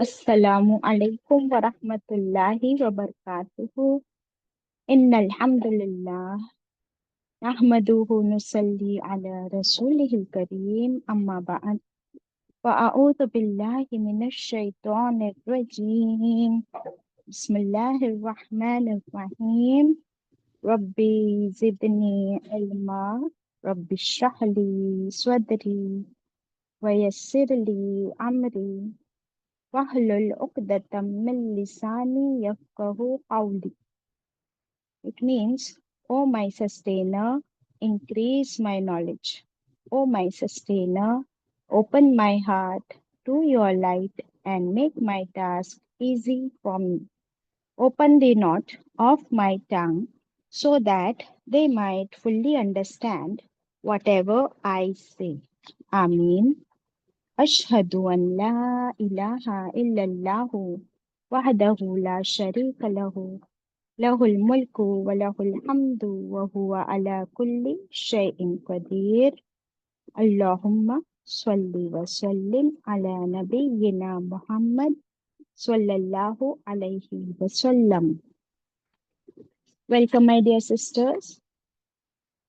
Assalamu alaikum wa rahmatullahi wa barakatuhu. Innal hamdalillah nahmaduhu nusalli ala rasulihil kareem amma ba'd. Wa a'udhu billahi minash shaitanir rajeem. Bismillahir rahmanir rahim. Rabbi zidni ilma. Rabbi shrah li sadri wa yassir li amri. Wahlul uqdatam min lisani yafqahu qawli. It means, O my sustainer, increase my knowledge. O my sustainer, open my heart to your light and make my task easy for me. Open the knot of my tongue so that they might fully understand whatever I say. Ameen. أشهد أن لا إله إلا الله وحده لا شريك له له الملك وله الحمد وهو على كل شيء قدير اللهم صل وسلم على نبينا محمد صلى الله عليه وسلم. Welcome my dear sisters.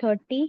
30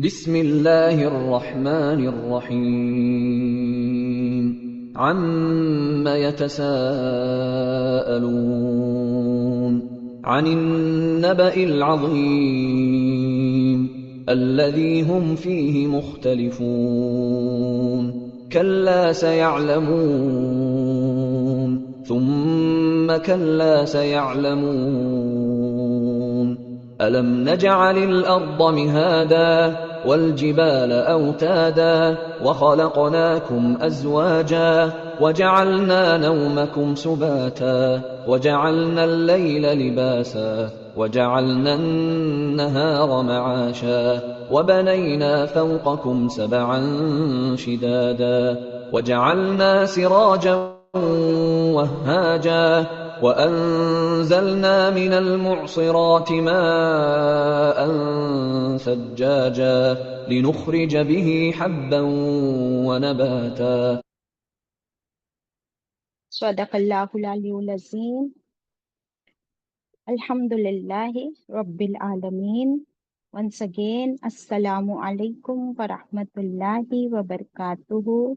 بسم الله الرحمن الرحيم عم يتساءلون عن النبأ العظيم الذي هم فيه مختلفون كلا سيعلمون ثم كلا سيعلمون ألم نجعل الأرض مهادا والجبال أوتادا وخلقناكم أزواجا وجعلنا نومكم سباتا وجعلنا الليل لباسا وجعلنا النهار معاشا وبنينا فوقكم سبعا شدادا وجعلنا سراجا وهاجا وأنزلنا من المعصرات ماء ثجاجا لنخرج به حبا ونباتا. Sadaqallahul aliyyul azim. Alhamdulillahi Rabbil Alameen. Once again, Assalamu alaikum wa rahmatullahi wa barakatuhu.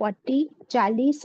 40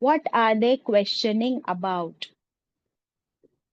What are they questioning about?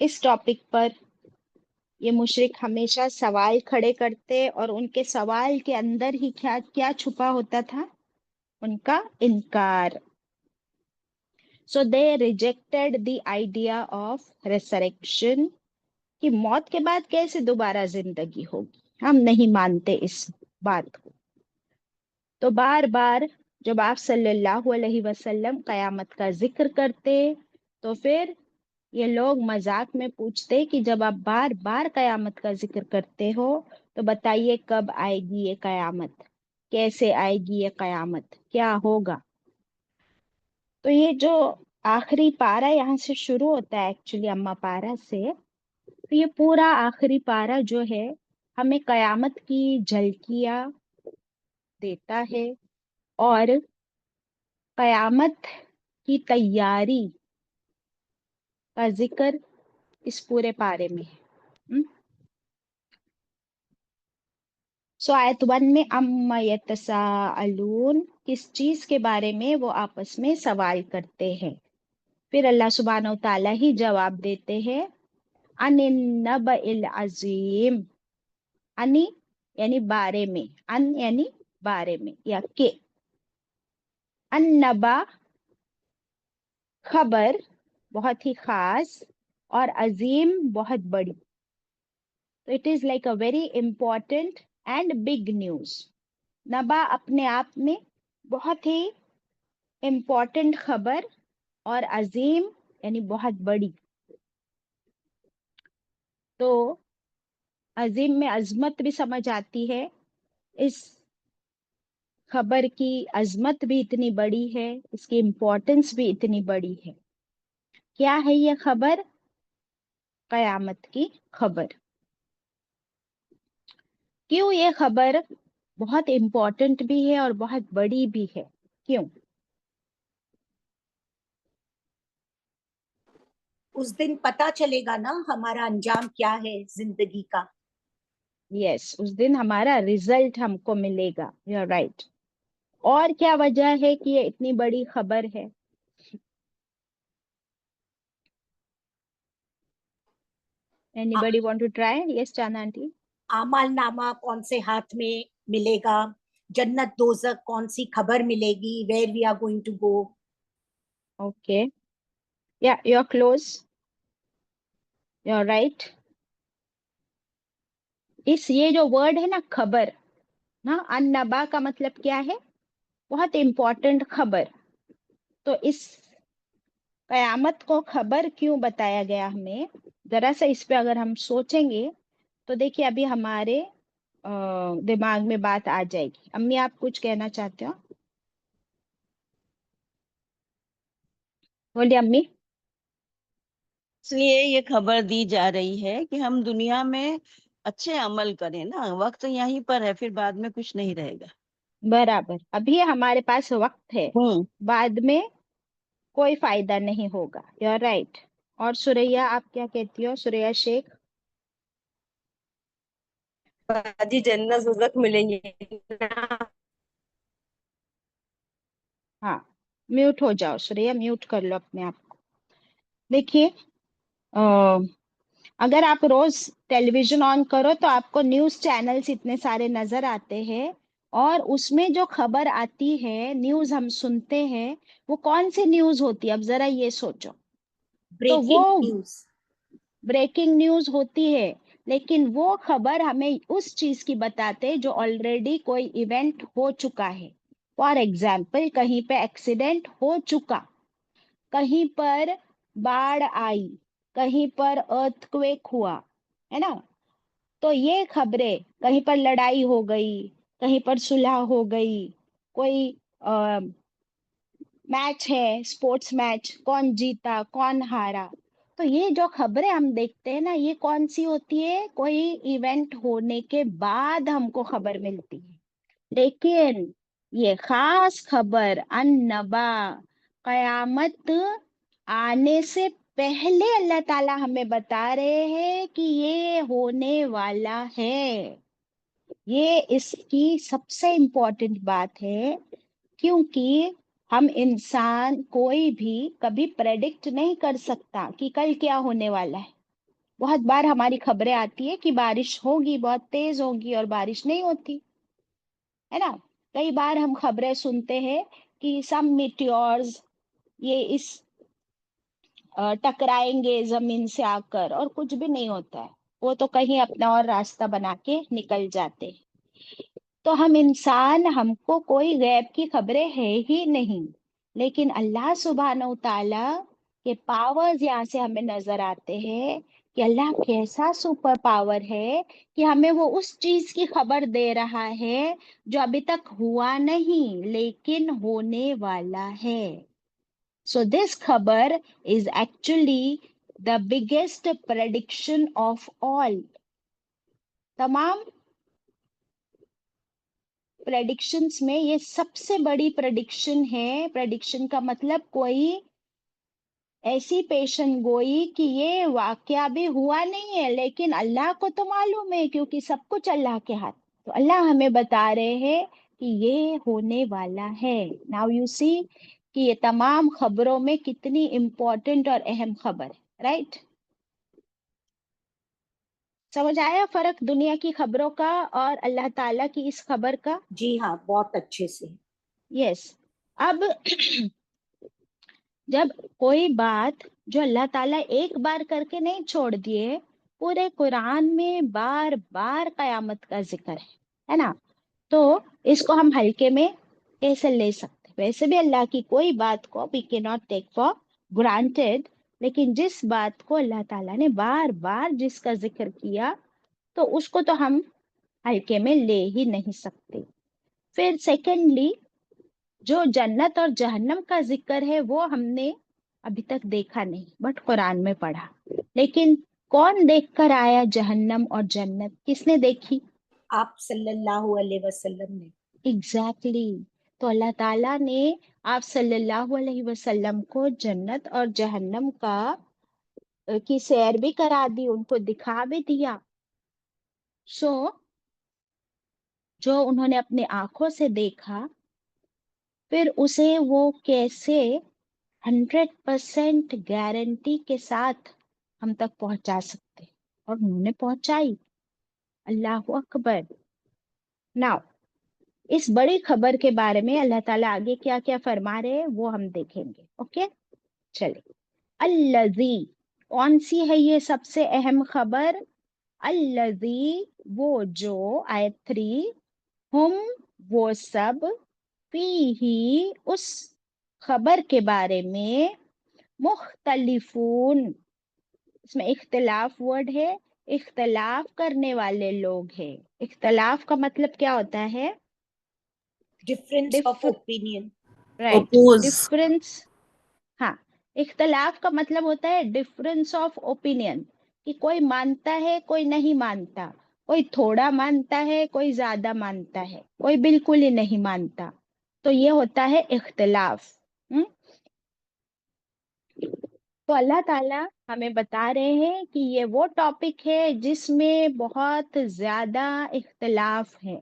اس ٹاپک پر یہ مشرک ہمیشہ سوال کھڑے کرتے، اور ان کے سوال کے اندر ہی کیا کیا چھپا ہوتا تھا؟ ان کا انکار. سو دے ریجیکٹڈ دی آئیڈیا آف ریسریکشن، کہ موت کے بعد کیسے دوبارہ زندگی ہوگی، ہم نہیں مانتے اس بات کو. تو بار بار جب آپ صلی اللہ علیہ وسلم قیامت کا ذکر کرتے تو پھر یہ لوگ مذاق میں پوچھتے کہ جب آپ بار بار قیامت کا ذکر کرتے ہو تو بتائیے کب آئے گی یہ قیامت، کیسے آئے گی یہ قیامت، کیا ہوگا. تو یہ جو آخری پارا یہاں سے شروع ہوتا ہے ایکچولی اما پارا سے، تو یہ پورا آخری پارا جو ہے ہمیں قیامت کی جھلکیاں دیتا ہے، اور قیامت کی تیاری کا ذکر اس پورے پارے میں ہے. سو آیت 1 میں اما یتساءلون، کس چیز کے بارے میں وہ آپس میں سوال کرتے ہیں. پھر اللہ سبحانہ و تعالیٰ ہی جواب دیتے ہیں، ان النبأ العظیم، انی یعنی بارے میں، ان یعنی بارے میں یا کہ، النبا خبر بہت ہی خاص، اور عظیم بہت بڑی. تو it is like a very important and big news. نبا اپنے آپ میں بہت ہی امپورٹنٹ خبر، اور عظیم یعنی بہت بڑی. تو عظیم میں عظمت بھی سمجھ آتی ہے، اس خبر کی عظمت بھی اتنی بڑی ہے، اس کی امپورٹنس بھی اتنی بڑی ہے. کیا ہے یہ خبر؟ قیامت کی خبر. کیوں یہ خبر بہت امپورٹنٹ بھی ہے اور بہت بڑی بھی ہے؟ کیوں؟ اس دن پتا چلے گا نا ہمارا انجام کیا ہے زندگی کا. یس، اس دن ہمارا ریزلٹ ہم کو ملے گا. You are right. اور کیا وجہ ہے کہ یہ اتنی بڑی خبر ہے؟ Anybody want to try? Yes, Chana aunty. اعمال نامہ کون سے ہاتھ میں ملے گا، جنت دوزخ کون سی خبر ملے گی، where we are going to go. Okay. Yeah, you're close. You're right. یہ جو ورڈ ہے نا خبر، نا النبا کا مطلب کیا ہے؟ بہت امپورٹنٹ خبر. تو اس قیامت کو خبر کیوں بتایا گیا ہمیں؟ ذرا سا اس پہ اگر ہم سوچیں گے تو دیکھیے ابھی ہمارے دماغ میں بات آ جائے گی. امی آپ کچھ کہنا چاہتے ہو؟ بولیے امی. اس لیے یہ خبر دی جا رہی ہے کہ ہم دنیا میں اچھے عمل کریں نا، وقت یہیں پر ہے، پھر بعد میں کچھ نہیں رہے گا. برابر، ابھی ہمارے پاس وقت ہے، بعد میں کوئی فائدہ نہیں ہوگا. You are right. اور سوریا آپ کیا کہتی ہو؟ سوریا شیخ. جی جنت دوزخ ملیں گے. ہاں میوٹ ہو جاؤ سوریا، میوٹ کر لو اپنے آپ کو. دیکھیے اگر آپ روز ٹیلی ویژن آن کرو تو آپ کو نیوز چینلز اتنے سارے نظر آتے ہیں، اور اس میں جو خبر آتی ہے، نیوز ہم سنتے ہیں، وہ کون سی نیوز ہوتی ہے؟ اب ذرا یہ سوچو. تو وہ بریکنگ نیوز، بریکنگ نیوز ہوتی ہے، لیکن وہ خبر ہمیں اس چیز کی بتاتے جو آلریڈی کوئی ایونٹ ہو چکا ہے. فار ایگزامپل کہیں پہ ایکسیڈنٹ ہو چکا، کہیں پر باڑھ آئی، کہیں پر ارتھ کویک ہوا، ہے نا. تو یہ خبریں، کہیں پر لڑائی ہو گئی، کہیں پر صلح ہو گئی، کوئی میچ ہے، اسپورٹس میچ، کون جیتا کون ہارا، تو یہ جو خبریں ہم دیکھتے ہیں نا، یہ کون سی ہوتی ہے؟ کوئی ایونٹ ہونے کے بعد ہم کو خبر ملتی ہے. لیکن یہ خاص خبر النبا، قیامت آنے سے پہلے اللہ تعالیٰ ہمیں بتا رہے ہیں کہ یہ ہونے والا ہے. یہ اس کی سب سے امپورٹنٹ بات ہے، کیونکہ ہم انسان کوئی بھی کبھی پریڈکٹ نہیں کر سکتا کہ کل کیا ہونے والا ہے. بہت بار ہماری خبریں آتی ہے کہ بارش ہوگی، بہت تیز ہوگی، اور بارش نہیں ہوتی ہے نا. کئی بار ہم خبریں سنتے ہیں کہ سم میٹیورز یہ اس ٹکرائیں گے زمین سے آ کر، اور کچھ بھی نہیں ہوتا ہے، وہ تو کہیں اپنا اور راستہ بنا کے نکل جاتے ہیں. تو ہم انسان، ہم کو کوئی غیب کی خبریں ہے ہی نہیں، لیکن اللہ سبحانہ و تعالی کے پاورز یہاں سے ہمیں نظر آتے ہیں کہ اللہ کیسا سپر پاور ہے کہ ہمیں وہ اس چیز کی خبر دے رہا ہے جو ابھی تک ہوا نہیں لیکن ہونے والا ہے. So this خبر is actually the biggest prediction of all. تمام پریڈکشنز میں یہ سب سے بڑی پریڈکشن ہے. پریڈکشن کا مطلب کوئی ایسی پیشن گوئی کہ یہ واقعہ بھی ہوا نہیں ہے لیکن اللہ کو تو معلوم ہے کیونکہ سب کچھ اللہ کے ہاتھ. تو اللہ ہمیں بتا رہے ہیں کہ یہ ہونے والا ہے. ناؤ یو سی کہ یہ تمام خبروں میں کتنی امپورٹنٹ اور اہم خبر ہے. رائٹ؟ سمجھ آیا فرق دنیا کی خبروں کا اور اللہ تعالیٰ کی اس خبر کا؟ جی ہاں، بہت اچھے سے. یس. اب جب کوئی بات جو اللہ تعالیٰ ایک بار کر کے نہیں چھوڑ دیے، پورے قرآن میں بار بار قیامت کا ذکر ہے نا، تو اس کو ہم ہلکے میں کیسے لے سکتے؟ ویسے بھی اللہ کی کوئی بات کو we cannot take for granted، لیکن جس بات کو اللہ تعالیٰ نے بار بار جس کا ذکر کیا تو اس کو تو ہم ہلکے میں لے ہی نہیں سکتے. پھر سیکنڈلی جو جنت اور جہنم کا ذکر ہے وہ ہم نے ابھی تک دیکھا نہیں بٹ قرآن میں پڑھا. لیکن کون دیکھ کر آیا جہنم اور جنت؟ کس نے دیکھی؟ آپ صلی اللہ علیہ وسلم نے. ایگزیکٹلی. تو اللہ تعالیٰ نے آپ صلی اللہ علیہ وسلم کو جنت اور جہنم کی سیر بھی کرا دی، ان کو دکھا بھی دیا. سو جو انہوں نے اپنے آنکھوں سے دیکھا، پھر اسے وہ کیسے 100% گارنٹی کے ساتھ ہم تک پہنچا سکتے، اور انہوں نے پہنچائی. اللہ اکبر. ناؤ اس بڑی خبر کے بارے میں اللہ تعالیٰ آگے کیا کیا فرما رہے ہیں وہ ہم دیکھیں گے. اوکے چلے. الذی، کون سی ہے یہ سب سے اہم خبر؟ الذی، وہ جو، آیت 3، ہم، وہ سب، فیہی، اس خبر کے بارے میں، مختلفون، اس میں اختلاف ورڈ ہے، اختلاف کرنے والے لوگ ہیں. اختلاف کا مطلب کیا ہوتا ہے؟ Difference of opinion. Right, oppose. Difference. ہاں، اختلاف کا مطلب ہوتا ہے ڈفرنس آف اوپینین، کہ کوئی مانتا ہے کوئی نہیں مانتا، کوئی تھوڑا مانتا ہے کوئی زیادہ مانتا ہے، کوئی بالکل ہی نہیں مانتا. تو یہ ہوتا ہے اختلاف. تو اللہ تعالیٰ ہمیں بتا رہے ہیں کہ یہ وہ ٹاپک ہے جس میں بہت زیادہ اختلاف ہے،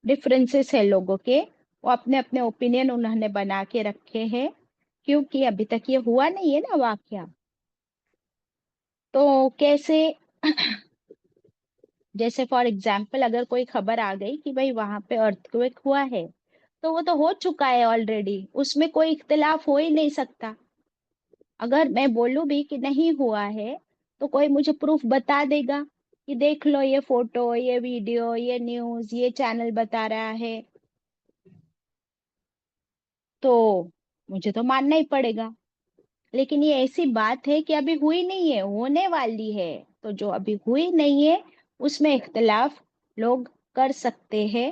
ڈفرینسز ہے لوگوں کے. وہ اپنے اپنے اوپینین انہوں نے بنا کے رکھے ہیں کیونکہ ابھی تک یہ ہوا نہیں ہے نا واقعہ. تو کیسے؟ جیسے فار ایگزامپل اگر کوئی خبر آ گئی کہ بھائی وہاں پہ ارتھکویک ہوا ہے، تو وہ تو ہو چکا ہے آلریڈی، اس میں کوئی اختلاف ہو ہی نہیں سکتا. اگر میں بولوں بھی کہ نہیں ہوا ہے تو کوئی مجھے پروف بتا دے گا کہ دیکھ لو یہ فوٹو، یہ ویڈیو، یہ نیوز، یہ چینل بتا رہا ہے، تو مجھے تو ماننا ہی پڑے گا. لیکن یہ ایسی بات ہے کہ ابھی ہوئی نہیں ہے، ہونے والی ہے. تو جو ابھی ہوئی نہیں ہے اس میں اختلاف لوگ کر سکتے ہیں.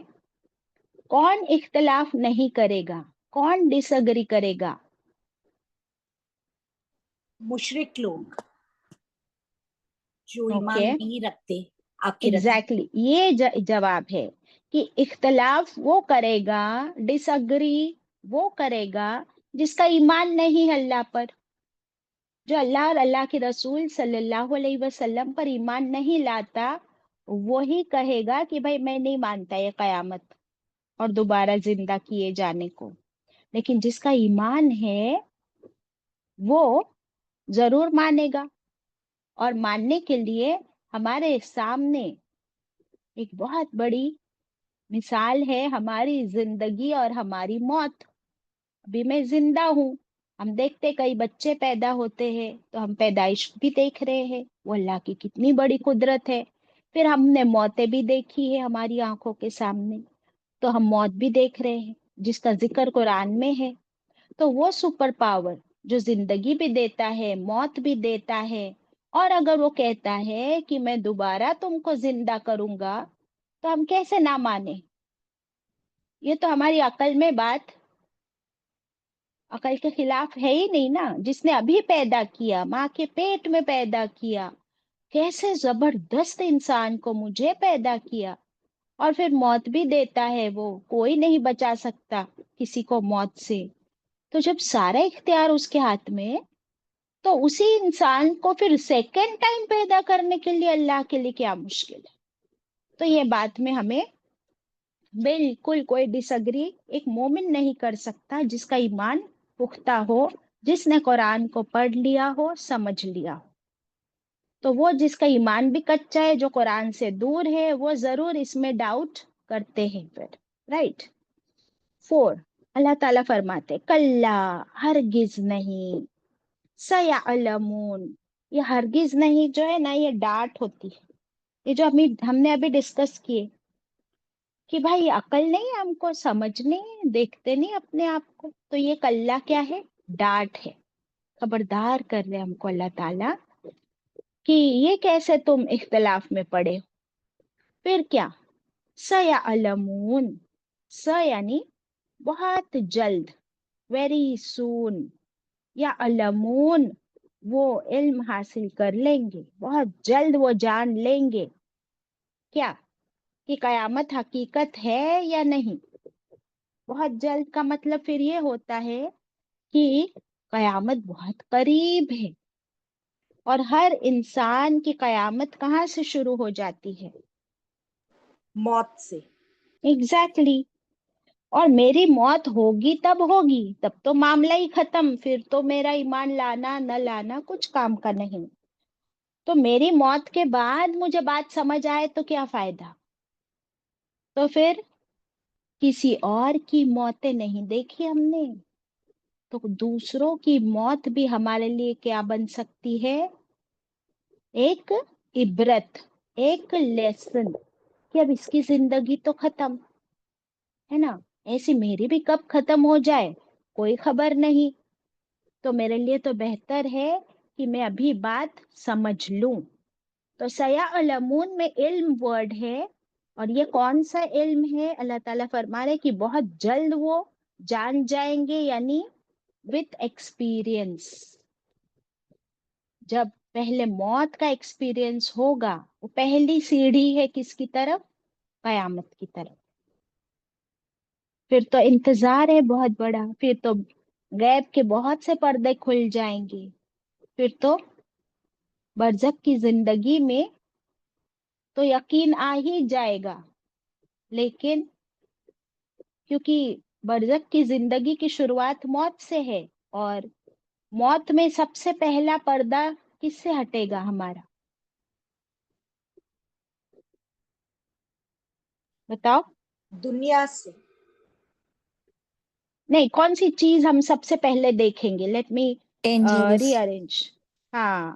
کون اختلاف نہیں کرے گا؟ کون ڈس اگری کرے گا؟ مشرک لوگ جو ایمان اوکے، نہیں رکھتے آخرت. ایگزیکٹلی یہ جواب ہے کہ اختلاف وہ کرے گا، ڈس اگری وہ کرے گا جس کا ایمان نہیں ہے اللہ پر. جو اللہ اور اللہ کے رسول صلی اللہ علیہ وسلم پر ایمان نہیں لاتا، وہی کہے گا کہ بھائی میں نہیں مانتا یہ قیامت اور دوبارہ زندہ کیے جانے کو. لیکن جس کا ایمان ہے وہ ضرور مانے گا. اور ماننے کے لیے ہمارے سامنے ایک بہت بڑی مثال ہے ہماری زندگی اور ہماری موت. ابھی میں زندہ ہوں. ہم دیکھتے کئی بچے پیدا ہوتے ہیں تو ہم پیدائش بھی دیکھ رہے ہیں. وہ اللہ کی کتنی بڑی قدرت ہے. پھر ہم نے موتیں بھی دیکھی ہے ہماری آنکھوں کے سامنے. تو ہم موت بھی دیکھ رہے ہیں جس کا ذکر قرآن میں ہے. تو وہ سپر پاور جو زندگی بھی دیتا ہے موت بھی دیتا ہے، اور اگر وہ کہتا ہے کہ میں دوبارہ تم کو زندہ کروں گا تو ہم کیسے نہ مانیں؟ یہ تو ہماری عقل میں بات، عقل کے خلاف ہے ہی نہیں نا. جس نے ابھی پیدا کیا، ماں کے پیٹ میں پیدا کیا، کیسے زبردست انسان کو مجھے پیدا کیا، اور پھر موت بھی دیتا ہے. وہ کوئی نہیں بچا سکتا کسی کو موت سے. تو جب سارا اختیار اس کے ہاتھ میں، تو اسی انسان کو پھر سیکنڈ ٹائم پیدا کرنے کے لیے اللہ کے لیے کیا مشکل ہے؟ تو یہ بات میں ہمیں بالکل کوئی ڈس اگری ایک مومن نہیں کر سکتا جس کا ایمان پختہ ہو، جس نے قرآن کو پڑھ لیا ہو، سمجھ لیا ہو. تو وہ جس کا ایمان بھی کچا ہے، جو قرآن سے دور ہے، وہ ضرور اس میں ڈاؤٹ کرتے ہیں پھر. رائٹ. 4 اللہ تعالیٰ فرماتے کلا، ہرگز نہیں، سیعلمون، یہ ہرگز نہیں جو ہے نا، یہ ڈانٹ ہوتی ہے. یہ جو ہم نے ابھی ڈسکس کیے کہ بھائی عقل نہیں ہم کو، سمجھنے دیکھتے نہیں اپنے آپ کو. تو یہ کلا کیا ہے؟ ڈانٹ ہے. خبردار کر رہے ہم کو اللہ تعالیٰ کہ یہ کیسے تم اختلاف میں پڑے ہو. پھر کیا؟ سیعلمون، یعنی بہت جلد، ویری سون، یا علمون، وہ علم حاصل کر لیں گے، بہت جلد وہ جان لیں گے. کیا؟ کہ قیامت حقیقت ہے یا نہیں. بہت جلد کا مطلب پھر یہ ہوتا ہے کہ قیامت بہت قریب ہے. اور ہر انسان کی قیامت کہاں سے شروع ہو جاتی ہے؟ موت سے. ایگزیکٹلی. اور میری موت ہوگی تب ہوگی، تب تو معاملہ ہی ختم. پھر تو میرا ایمان لانا نہ لانا کچھ کام کا نہیں. تو میری موت کے بعد مجھے بات سمجھ آئے تو کیا فائدہ؟ تو پھر کسی اور کی موتیں نہیں دیکھی ہم نے، تو دوسروں کی موت بھی ہمارے لیے کیا بن سکتی ہے؟ ایک عبرت، ایک لیسن، کہ اب اس کی زندگی تو ختم ہے نا، ایسی میری بھی کب ختم ہو جائے کوئی خبر نہیں. تو میرے لیے تو بہتر ہے کہ میں ابھی بات سمجھ لوں. تو سیعلمون میں علم ورڈ ہے، اور یہ کون سا علم ہے؟ اللہ تعالیٰ فرما رہے کہ بہت جلد وہ جان جائیں گے، یعنی وتھ ایکسپیرئنس. جب پہلے موت کا ایکسپیرئنس ہوگا، وہ پہلی سیڑھی ہے کس کی طرف؟ قیامت کی طرف. پھر تو انتظار ہے بہت بڑا. پھر تو غیب کے بہت سے پردے کھل جائیں گے. پھر تو برزخ کی زندگی میں تو یقین آ ہی جائے گا. لیکن کیونکہ برزخ کی زندگی کی شروعات موت سے ہے، اور موت میں سب سے پہلا پردہ کس سے ہٹے گا ہمارا؟ بتاؤ. دنیا سے. نہیں، کون سی چیز ہم سب سے پہلے دیکھیں گے؟ Let me analyse. Rearrange. ہاں،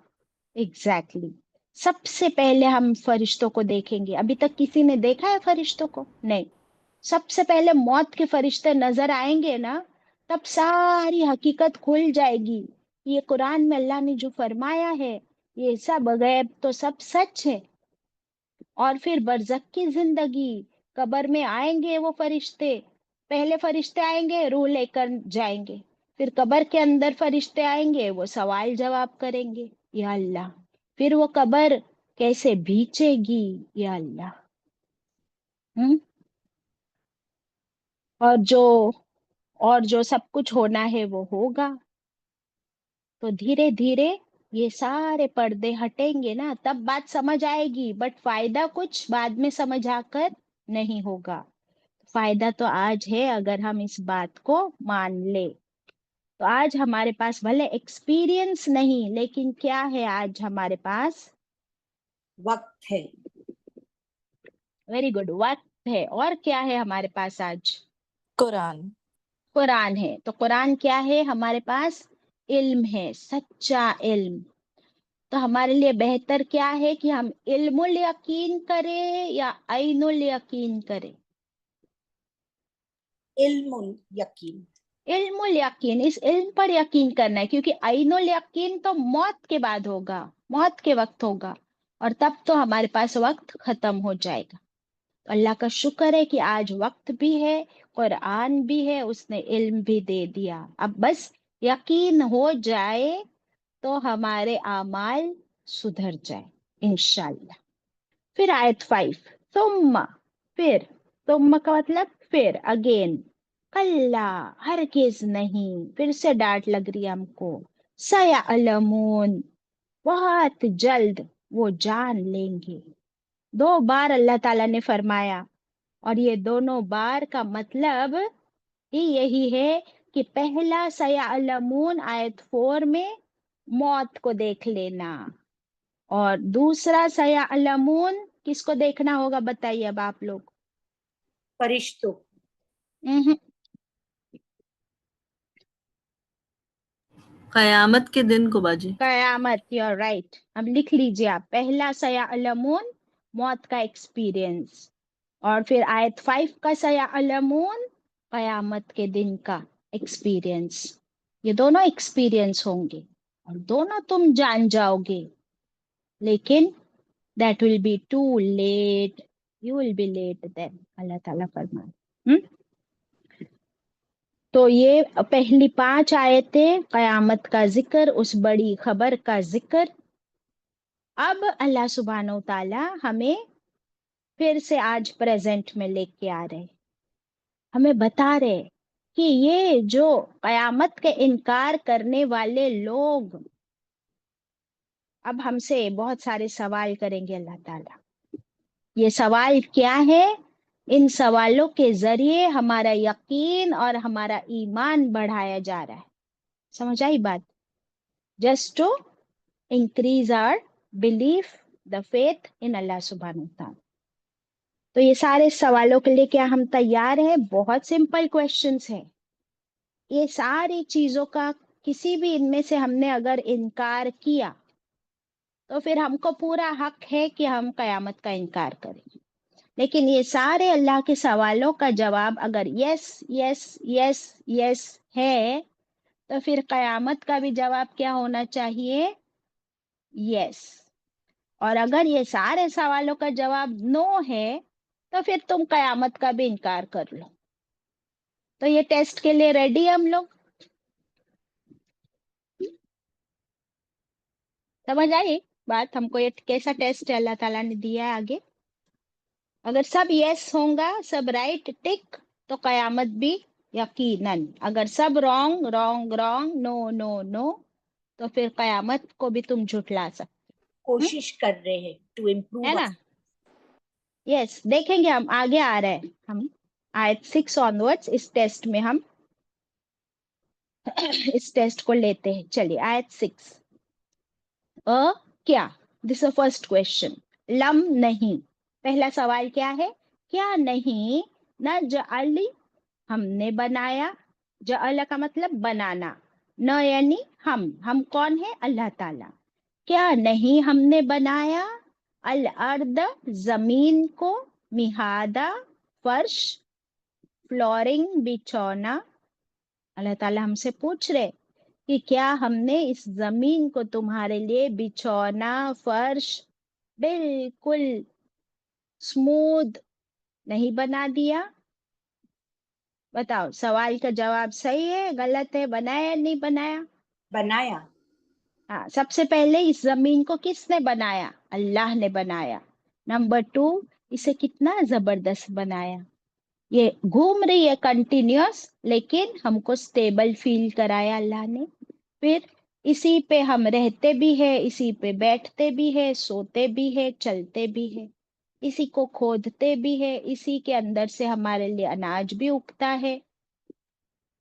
ایگزیکٹلی. سب سے پہلے ہم فرشتوں کو دیکھیں گے. ابھی تک کسی نے دیکھا ہے فرشتوں کو؟ نہیں. سب سے پہلے موت کے فرشتے نظر آئیں گے نا، تب ساری حقیقت کھل جائے گی. یہ قرآن میں اللہ نے جو فرمایا ہے یہ سب غیب تو سب سچ ہے. اور پھر برزخ کی زندگی، قبر میں آئیں گے وہ فرشتے. پہلے فرشتے آئیں گے، روح لے کر جائیں گے. پھر قبر کے اندر فرشتے آئیں گے، وہ سوال جواب کریں گے. یا اللہ، پھر وہ قبر کیسے بھیچے گی؟ یا اللہ. اور جو سب کچھ ہونا ہے وہ ہوگا. تو دھیرے دھیرے یہ سارے پردے ہٹیں گے نا، تب بات سمجھ آئے گی. بٹ فائدہ کچھ بعد میں سمجھ آ کر نہیں ہوگا. فائدہ تو آج ہے اگر ہم اس بات کو مان لے. تو آج ہمارے پاس بھلے ایکسپیرینس نہیں لیکن کیا ہے آج ہمارے پاس؟ وقت ہے. ویری گڈ، وقت ہے. اور کیا ہے ہمارے پاس آج؟ قرآن. قرآن ہے. تو قرآن کیا ہے ہمارے پاس؟ علم ہے، سچا علم. تو ہمارے لیے بہتر کیا ہے کہ ہم علم الیقین کریں یا عین الیقین کریں؟ علم یقین. علم الیقین، اس علم پر یقین کرنا ہے، کیونکہ عین الیقین تو موت کے بعد ہوگا، موت کے وقت ہوگا، اور تب تو ہمارے پاس وقت ختم ہو جائے گا. تو اللہ کا شکر ہے کہ آج وقت بھی ہے، قرآن بھی ہے، اس نے علم بھی دے دیا. اب بس یقین ہو جائے تو ہمارے اعمال سدھر جائے انشاءاللہ. پھر آیت 5، ثم، پھر، ثم کا مطلب پھر، اگین. کلا، ہرگز نہیں. پھر سے ڈانٹ لگ رہی ہے ہم کو. سیعلمون، بہت جلد وہ جان لیں گے. 2 بار اللہ تعالیٰ نے فرمایا، اور یہ دونوں بار کا مطلب ہی یہی ہے کہ پہلا سیعلمون آیت 4 میں موت کو دیکھ لینا، اور دوسرا سیعلمون کس کو دیکھنا ہوگا بتائیے اب آپ لوگ؟ فرشتوں. قیامت کے دن کو باجی. قیامت، یو رائٹ. اب لکھ لیجیے آپ، پہلا سیعلمون موت کا ایکسپیرینس، اور پھر آیت 5 کا سیعلمون قیامت کے دن کا ایکسپیرینس. یہ دونوں ایکسپیرینس ہوں گے اور دونوں تم جان جاؤ گے، لیکن that will be too late. You will be late then. اللہ تعالیٰ فرمائے. تو یہ پہلی 5 آیتیں قیامت کا ذکر، اس بڑی خبر کا ذکر. اب اللہ سبحانہ و تعالیٰ ہمیں پھر سے آج پریزنٹ میں لے کے آ رہے، ہمیں بتا رہے کہ یہ جو قیامت کے انکار کرنے والے لوگ اب ہم سے بہت سارے سوال کریں گے اللہ تعالیٰ. یہ سوال کیا ہے؟ ان سوالوں کے ذریعے ہمارا یقین اور ہمارا ایمان بڑھایا جا رہا ہے. سمجھ آئی بات؟ Just to increase our belief, the faith in Allah سبحانہ وتعالی. تو یہ سارے سوالوں کے لیے کیا ہم تیار ہیں؟ بہت سمپل کویشچنس ہیں. یہ ساری چیزوں کا کسی بھی ان میں سے ہم نے اگر انکار کیا تو پھر ہم کو پورا حق ہے کہ ہم قیامت کا انکار کریں. لیکن یہ سارے اللہ کے سوالوں کا جواب اگر یس یس یس یس ہے تو پھر قیامت کا بھی جواب کیا ہونا چاہیے؟ یس. اور اگر یہ سارے سوالوں کا جواب نو ہے تو پھر تم قیامت کا بھی انکار کر لو. تو یہ ٹیسٹ کے لیے ریڈی ہم لوگ؟ سمجھ آئی بات؟ ہم کو یہ کیسا ٹیسٹ ہے اللہ تعالیٰ نے دیا ہے آگے؟ اگر سب یس ہوں گا، سب رائٹ ٹک، تو قیامت بھی یقیناً. اگر سب رانگ رانگ رانگ، نو نو نو، تو پھر قیامت کو بھی تم جھٹلا سکتے. کوشش کر رہے ہیں ٹو ہے امپروو. نا؟ یس. دیکھیں گے ہم آگے آ رہے ہیں، ہم آیت 6 آنورڈس اس ٹیسٹ میں ہم اس ٹیسٹ کو لیتے ہیں. چلیے آیت 6. کیا؟ دس از فرسٹ کوشچن. لم، نہیں. پہلا سوال کیا ہے؟ کیا نہیں، نجعل، ہم نے بنایا. جعل کا مطلب بنانا، نہ یعنی ہم کون ہے؟ اللہ تعالیٰ. کیا نہیں ہم نے بنایا الارض، زمین کو، مہادا، فرش، فلورنگ، بچھونا. اللہ تعالیٰ ہم سے پوچھ رہے کہ کیا ہم نے اس زمین کو تمہارے لیے بچھونا، فرش، بالکل سموتھ نہیں بنا دیا؟ بتاؤ، سوال کا جواب صحیح ہے غلط ہے؟ بنایا یا نہیں بنایا؟ بنایا. ہاں، سب سے پہلے اس زمین کو کس نے بنایا؟ اللہ نے بنایا. نمبر 2، اسے کتنا زبردست بنایا. یہ گھوم رہی ہے کنٹینیوس، لیکن ہم کو سٹیبل فیل کرایا اللہ نے. پھر اسی پہ ہم رہتے بھی ہے، اسی پہ بیٹھتے بھی ہے، سوتے بھی ہے، چلتے بھی ہے، اسی کو کھودتے بھی ہے، اسی کے اندر سے ہمارے لیے اناج بھی اگتا ہے،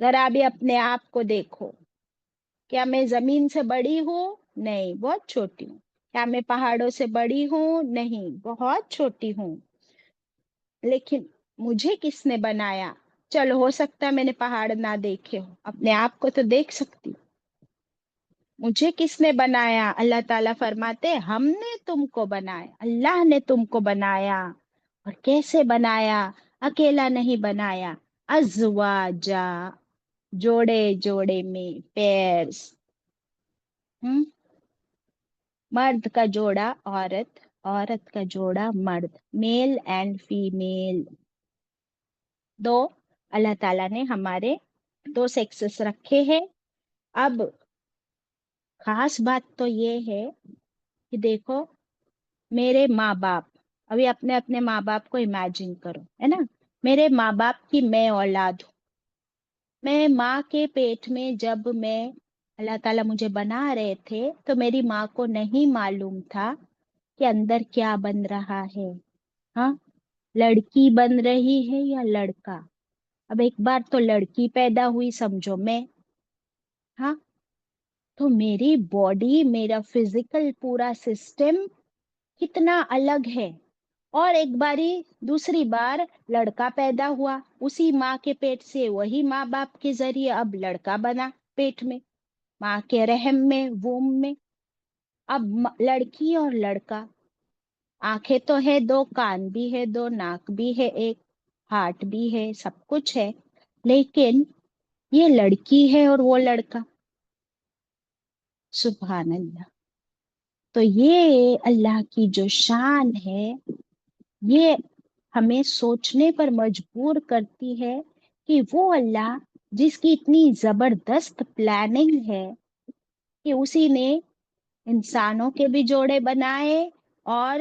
ذرا بھی اپنے آپ کو دیکھو. کیا میں زمین سے بڑی ہوں؟ نہیں، بہت چھوٹی ہوں. کیا میں پہاڑوں سے بڑی ہوں؟ نہیں، بہت چھوٹی ہوں. لیکن مجھے کس نے بنایا؟ چلو ہو سکتا ہے میں نے پہاڑ نہ دیکھے ہو، اپنے آپ کو تو دیکھ سکتی. مجھے کس نے بنایا؟ اللہ تعالیٰ فرماتے ہم نے تم کو بنایا، اللہ نے تم کو بنایا. اور کیسے بنایا؟ اکیلا نہیں بنایا، ازواجا، جوڑے جوڑے میں، پیئرز. مرد کا جوڑا عورت، عورت کا جوڑا مرد، میل اینڈ فیمیل. دو اللہ تعالیٰ نے ہمارے دو سیکسز رکھے ہیں. اب خاص بات تو یہ ہے کہ دیکھو میرے ماں باپ، ابھی اپنے اپنے ماں باپ کو امیجن کرو، ہے نا. میرے ماں باپ کی میں اولاد ہوں. میں ماں کے پیٹ میں جب میں اللہ تعالیٰ مجھے بنا رہے تھے تو میری ماں کو نہیں معلوم تھا کہ اندر کیا بن رہا ہے. ہاں، لڑکی بن رہی ہے یا لڑکا. اب ایک بار تو لڑکی پیدا ہوئی سمجھو میں. ہاں، تو میری باڈی، میرا فزیکل پورا سسٹم کتنا الگ ہے. اور ایک باری دوسری بار لڑکا پیدا ہوا اسی ماں کے پیٹ سے، وہی ماں باپ کے ذریعے اب لڑکا بنا پیٹ میں، ماں کے رحم میں، ووم میں. اب لڑکی اور لڑکا، آنکھیں تو ہے دو، کان بھی ہے دو، ناک بھی ہے ایک، ہارٹ بھی ہے، سب کچھ ہے. لیکن یہ لڑکی ہے اور وہ لڑکا. سبحان اللہ. تو یہ اللہ کی جو شان ہے یہ ہمیں سوچنے پر مجبور کرتی ہے کہ وہ اللہ جس کی اتنی زبردست پلاننگ ہے کہ اسی نے انسانوں کے بھی جوڑے بنائے اور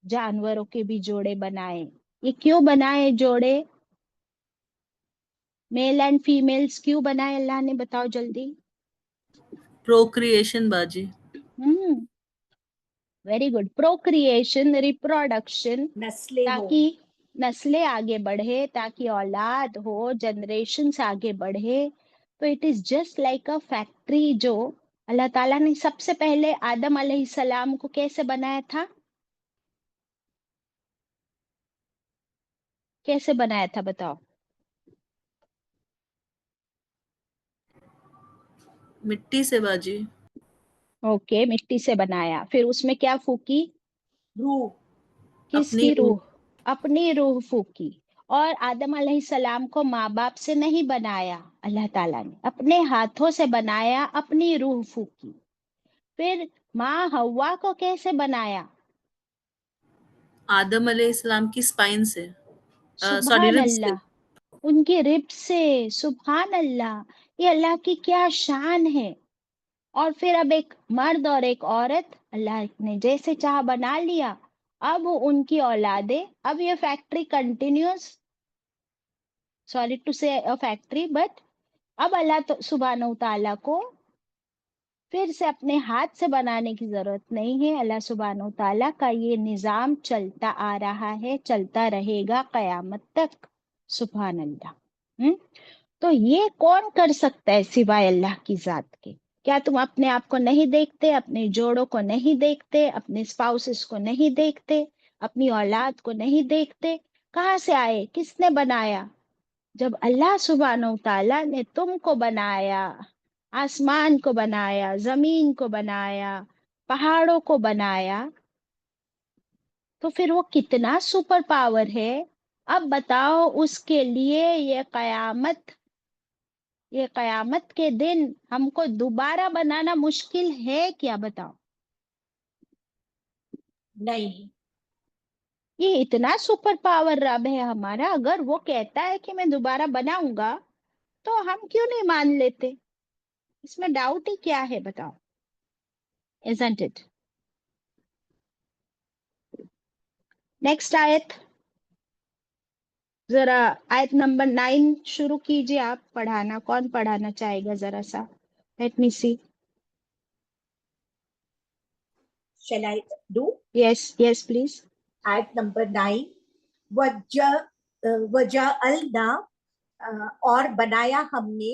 جانوروں کے بھی جوڑے بنائے. یہ کیوں بنائے جوڑے؟ میل اینڈ فیمیلز کیوں بنائے اللہ نے؟ بتاؤ جلدی. پروکریشن باجی. Very good. پروکریشن، ریپروڈکشن، نسلیں ہو. تاکہ نسلیں آگے بڑھے، تاکہ اولاد ہو، جنریشنز آگے بڑھے. تو it is just like a factory. جو اللہ تعالیٰ نے سب سے پہلے آدم علیہ السلام کو کیسے بنایا تھا؟ کیسے بنایا تھا بتاؤ؟ مٹی سے باجی. اوکے، مٹی سے بنایا. پھر اس میں کیا پھونکی؟ روح. کس اپنی کی روح. روح؟ اپنی روح پھونکی. اور آدم علیہ السلام کو ماں باپ سے نہیں بنایا، اللہ تعالیٰ نے اپنے ہاتھوں سے بنایا، اپنی روح پھونکی. پھر ماں حوا کو کیسے بنایا؟ آدم علیہ السلام کی اسپائن سے، سوری سبحان رب سے. اللہ، ان کی رب سے. سبحان اللہ. یہ اللہ کی کیا شان ہے. اور پھر اب ایک مرد اور ایک عورت اللہ نے جیسے چاہ بنا لیا. اب ان کی اولادیں، اب یہ فیکٹری کنٹینیوس، سوری ٹو سے فیکٹری، بٹ اب اللہ سبحانہ تعالیٰ کو پھر سے اپنے ہاتھ سے بنانے کی ضرورت نہیں ہے. اللہ سبحانہ تعالیٰ کا یہ نظام چلتا آ رہا ہے، چلتا رہے گا قیامت تک. سبحان اللہ. تو یہ کون کر سکتا ہے سوائے اللہ کی ذات کے؟ کیا تم اپنے آپ کو نہیں دیکھتے؟ اپنے جوڑوں کو نہیں دیکھتے؟ اپنے اسپاؤسز کو نہیں دیکھتے؟ اپنی اولاد کو نہیں دیکھتے؟ کہاں سے آئے؟ کس نے بنایا؟ جب اللہ سبحانہ تعالیٰ نے تم کو بنایا، آسمان کو بنایا، زمین کو بنایا، پہاڑوں کو بنایا، تو پھر وہ کتنا سپر پاور ہے. اب بتاؤ اس کے لیے یہ قیامت کے دن ہم کو دوبارہ بنانا مشکل ہے کیا؟ بتاؤ. نہیں. یہ اتنا سپر پاور رب ہے ہمارا، اگر وہ کہتا ہے کہ میں دوبارہ بناؤں گا تو ہم کیوں نہیں مان لیتے؟ اس میں ڈاؤٹ ہی کیا ہے بتاؤ. isn't it؟ نیکسٹ آیت، ذرا آیت نمبر 9 شروع کیجئے. آپ پڑھانا، کون پڑھانا چاہے گا ذرا سا؟ Let me see. Shall I do? Yes please. Ayat number 9. وجعلنا اور بنایا ہم نے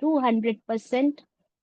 200%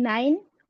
9,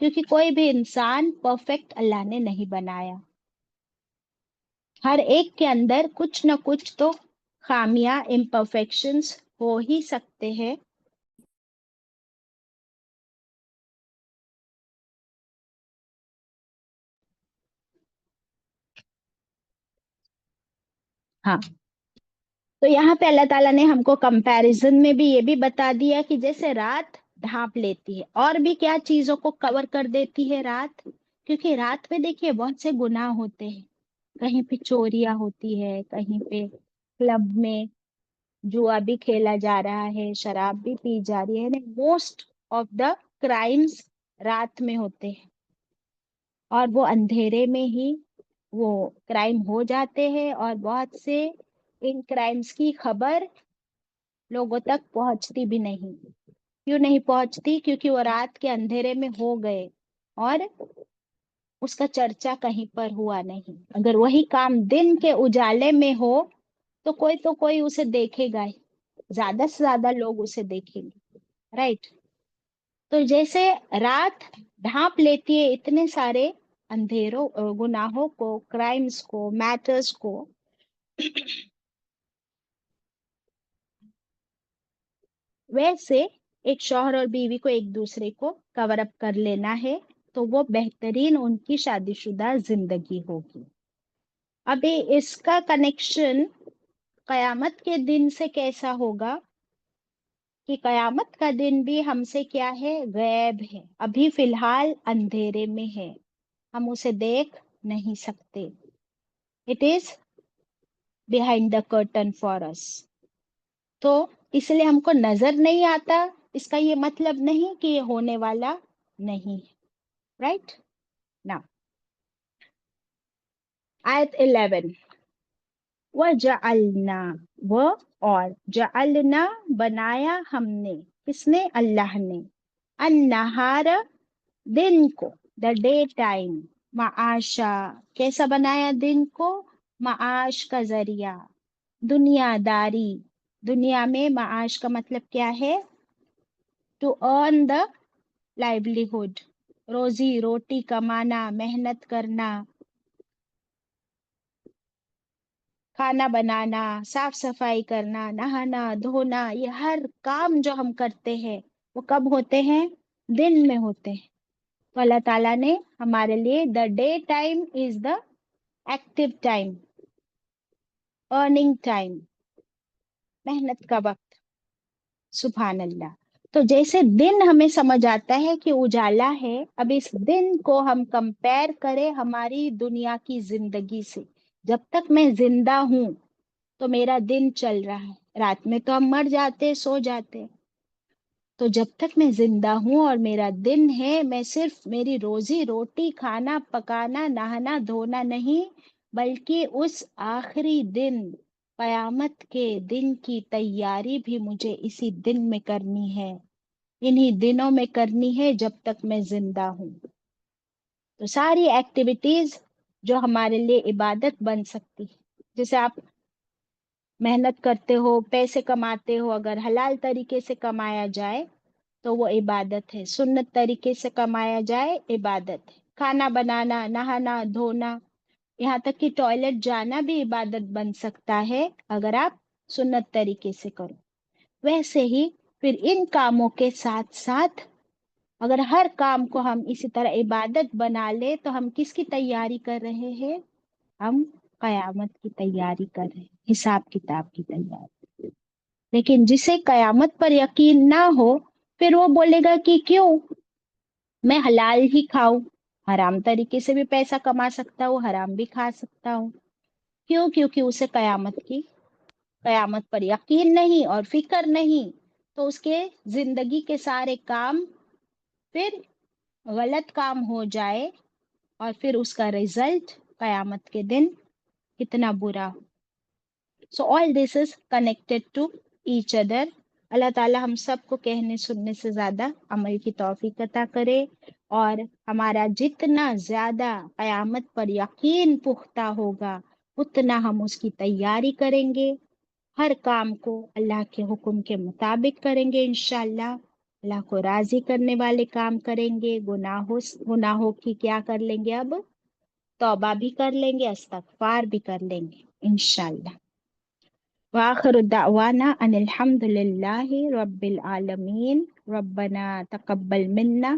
کیونکہ کوئی بھی انسان پرفیکٹ اللہ نے نہیں بنایا. ہر ایک کے اندر کچھ نہ کچھ تو خامیاں امپرفیکشنز ہو ہی سکتے ہیں. ہاں، تو یہاں پہ اللہ تعالیٰ نے ہم کو کمپیریزن میں بھی یہ بھی بتا دیا کہ جیسے رات ڈھانپ لیتی ہے اور بھی کیا چیزوں کو کور کر دیتی ہے رات. کیونکہ رات میں دیکھیے بہت سے گناہ ہوتے ہیں. کہیں پہ چوریاں ہوتی ہے، کہیں پہ کلب میں جوا بھی کھیلا جا رہا ہے، شراب بھی پی جا رہی ہے. موسٹ آف دا کرائمز رات میں ہوتے ہیں اور وہ اندھیرے میں ہی وہ کرائم ہو جاتے ہیں. اور بہت سے ان کرائمز کی خبر لوگوں تک پہنچتی بھی نہیں. کیوں نہیں پہنچتی؟ کیونکہ وہ رات کے اندھیرے میں ہو گئے اور اس کا چرچا کہیں پر ہوا نہیں. اگر وہی کام دن کے اجالے میں ہو تو کوئی اسے دیکھے گا ہی، زیادہ سے زیادہ لوگ اسے دیکھیں گے، رائٹ. تو جیسے رات ڈھانپ لیتی ہے اتنے سارے اندھیروں گناہوں کو، کرائمز کو، میٹرز کو، ویسے ایک شوہر اور بیوی کو ایک دوسرے کو کور اپ کر لینا ہے تو وہ بہترین ان کی شادی شدہ زندگی ہوگی. ابھی اس کا کنیکشن قیامت کے دن سے کیسا ہوگا کہ قیامت کا دن بھی ہم سے کیا ہے؟ غیب ہے. ابھی فی الحال اندھیرے میں ہے، ہم اسے دیکھ نہیں سکتے. It is behind the curtain for us. تو اس لیے ہم کو نظر نہیں آتا. اس کا یہ مطلب نہیں کہ یہ ہونے والا نہیں ہے. رائٹ نا. آیت 11 وَجَعَلْنَا وہ اور جعلنا بنایا ہم نے، کس نے؟ اللہ نے. النہار دن کو، دا ڈے ٹائم، معاشا کیسا بنایا دن کو؟ معاش کا ذریعہ، دنیا داری. دنیا میں معاش کا مطلب کیا ہے؟ ٹو ارن دا لائیولیہڈ، روزی روٹی کمانا، محنت کرنا، کھانا بنانا، صاف صفائی کرنا، نہانا دھونا. یہ ہر کام جو ہم کرتے ہیں وہ کب ہوتے ہیں؟ دن میں ہوتے ہیں. تو اللہ تعالیٰ نے ہمارے لیے the day time is the active time, earning time, محنت کا وقت. سبحان اللہ. تو جیسے دن ہمیں سمجھ آتا ہے کہ اجالا ہے، اب اس دن کو ہم کمپیر کریں ہماری دنیا کی زندگی سے. جب تک میں زندہ ہوں تو میرا دن چل رہا ہے. رات میں تو ہم مر جاتے، سو جاتے. تو جب تک میں زندہ ہوں اور میرا دن ہے، میں صرف میری روزی روٹی کھانا پکانا نہانا دھونا نہیں، بلکہ اس آخری دن قیامت کے دن کی تیاری بھی مجھے اسی دن میں کرنی ہے، انہی دنوں میں کرنی ہے جب تک میں زندہ ہوں. تو ساری ایکٹیویٹیز جو ہمارے لیے عبادت بن سکتی، جیسے آپ محنت کرتے ہو، پیسے کماتے ہو، اگر حلال طریقے سے کمایا جائے تو وہ عبادت ہے. سنت طریقے سے کمایا جائے عبادت ہے. کھانا بنانا، نہانا دھونا، یہاں تک کہ ٹوائلٹ جانا بھی عبادت بن سکتا ہے اگر آپ سنت طریقے سے کرو. ویسے ہی پھر ان کاموں کے ساتھ ساتھ اگر ہر کام کو ہم اسی طرح عبادت بنا لے تو ہم کس کی تیاری کر رہے ہیں؟ ہم قیامت کی تیاری کر رہے ہیں، حساب کتاب کی تیاری. لیکن جسے قیامت پر یقین نہ ہو پھر وہ بولے گا کہ کیوں میں حلال ہی کھاؤں، حرام طریقے سے بھی پیسہ کما سکتا ہوں، حرام بھی کھا سکتا ہوں. کیوں؟ کیونکہ اسے قیامت پر یقین نہیں اور فکر نہیں. تو اس کے زندگی کے سارے کام پھر غلط کام ہو جائے اور پھر اس کا رزلٹ قیامت کے دن کتنا برا ہو. So all this is connected to each other. اللہ تعالیٰ ہم سب کو کہنے سننے سے زیادہ عمل کی توفیق عطا کرے، اور ہمارا جتنا زیادہ قیامت پر یقین پختہ ہوگا اتنا ہم اس کی تیاری کریں گے، ہر کام کو اللہ کے حکم کے مطابق کریں گے انشاءاللہ. اللہ کو راضی کرنے والے کام کریں گے، گناہوں کی کیا کر لیں گے، اب توبہ بھی کر لیں گے، استغفار بھی کر لیں گے انشاءاللہ۔ وآخر دعوانا ان الحمد للہ رب العالمین، ربنا تقبل منا